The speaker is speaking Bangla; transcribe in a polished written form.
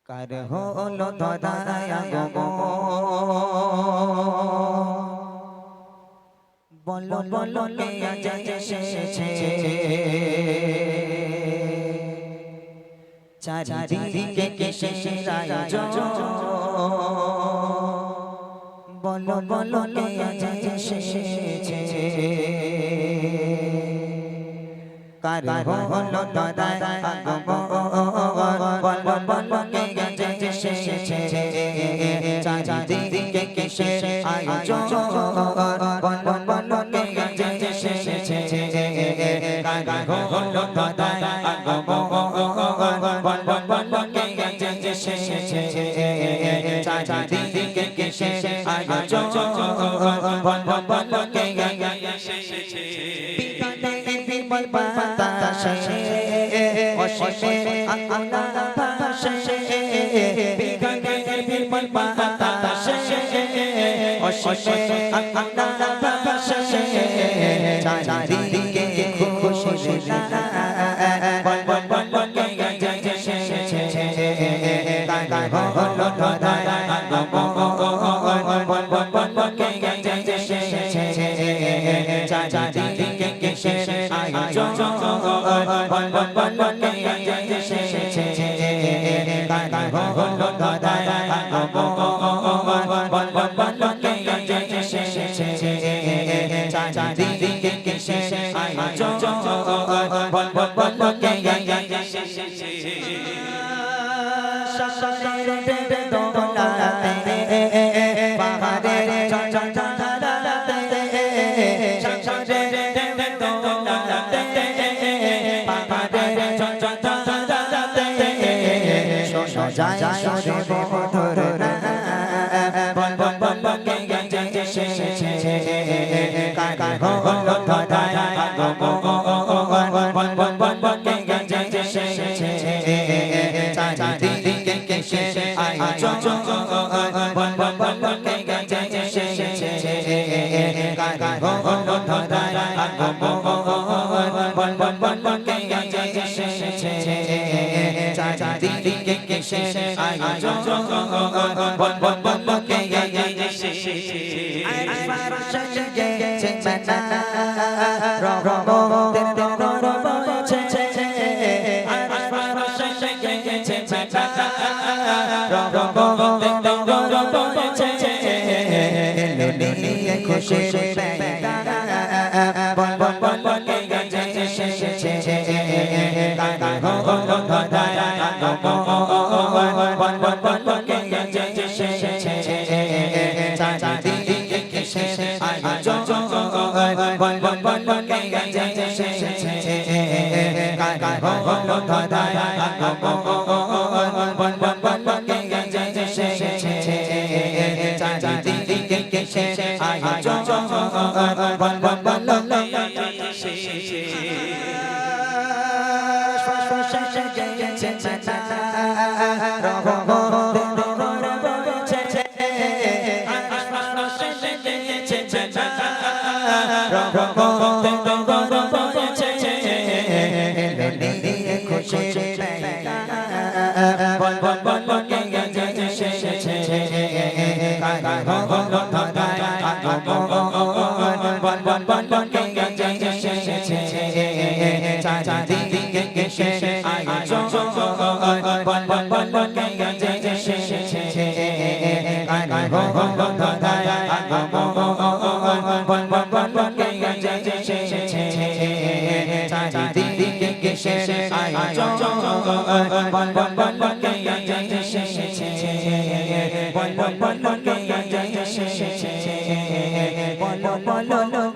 কার হলো ধরায়া গো বলো বলো কে আজ এসেছে চারিদিকে কিসের আয়োজন বলো বলো কে আজ এসেছে কার হলো ধরায়া গো বলো বলো কে আজ এসেছে চারিদিকে কিসের আয়োজন বলো বলো কে আজ এসেছে কার হলো ধরায়া গো বলো বলো কে আজ এসেছে চারিদিকে কিসের আয়োজন বলো বলো কে আজ এসেছে বিমল বাতাসে অসীমে আকুলা ভাসে বিমল বাতাসে অসীমে আকুলা ভাসে চারিদিকে খুশি বল বল বল কে আজ এসেছে কার হলো ধরায়া গো বল বল বল কে আজ এসেছে চারিদিকে কিসের আয়োজন বল বল বল কে আজ এসেছে কার হলো ধরায়া গো বল বল বল কে আজ এসেছে চারিদিকে কিসের আয়োজন বল বল বল কে আজ এসেছে শাসনের দোলাতে পাহাড়ের ঝঞ্ঝারাতে শাসনের দোলাতে পাহাড়ের ঝঞ্ঝারাতে শোনা যায় সুরে মধুর বল বল বল কে আজ এসেছে কার হলো ধরায়া গো বল বল বল কে আজ এসেছে চারিদিকে কিসের আয়োজন বল বল বল কে আজ এসেছে কার হলো ধরায়া গো বল বল বল কে আজ এসেছে চারিদিকে কিসের আয়োজন বল বল বল কে আজ এসেছে ফারশে গেছে মানা রহমতের দরবার বলছে ফারশে গেছে মানা রহমতের দরবার বলছে নিয়ে খুশির বেলা বল বল বল কে আজ এসেছে কার হলো ধরায়া গো বল বল বল কে আজ এসেছে চারিদিকে কিসের আয়োজন বল বল বল কে আজ এসেছে কার হলো ধরায়া গো বল বল বল কে আজ এসেছে চারিদিকে কিসের আয়োজন বল বল বল কে আজ এসেছে ফারশে গেছে মানা রহমতের দরবার বলছে ফারশে গেছে মানা রহমতের দরবার বলছে নিয়ে খুশির বেলা বল বল বল কে আজ এসেছে কার হলো ধরায়া গো বল বল বল কে আজ এসেছে চারিদিকে কিসের আয়োজন বল বল বল কে আজ এসেছে কার হলো ধরায়া গো বল বল বল কে আজ এসেছে চারিদিকে কিসের আয়োজন বল বল বল কে আজ এসেছে বল বল বল কে আজ এসেছে বল বল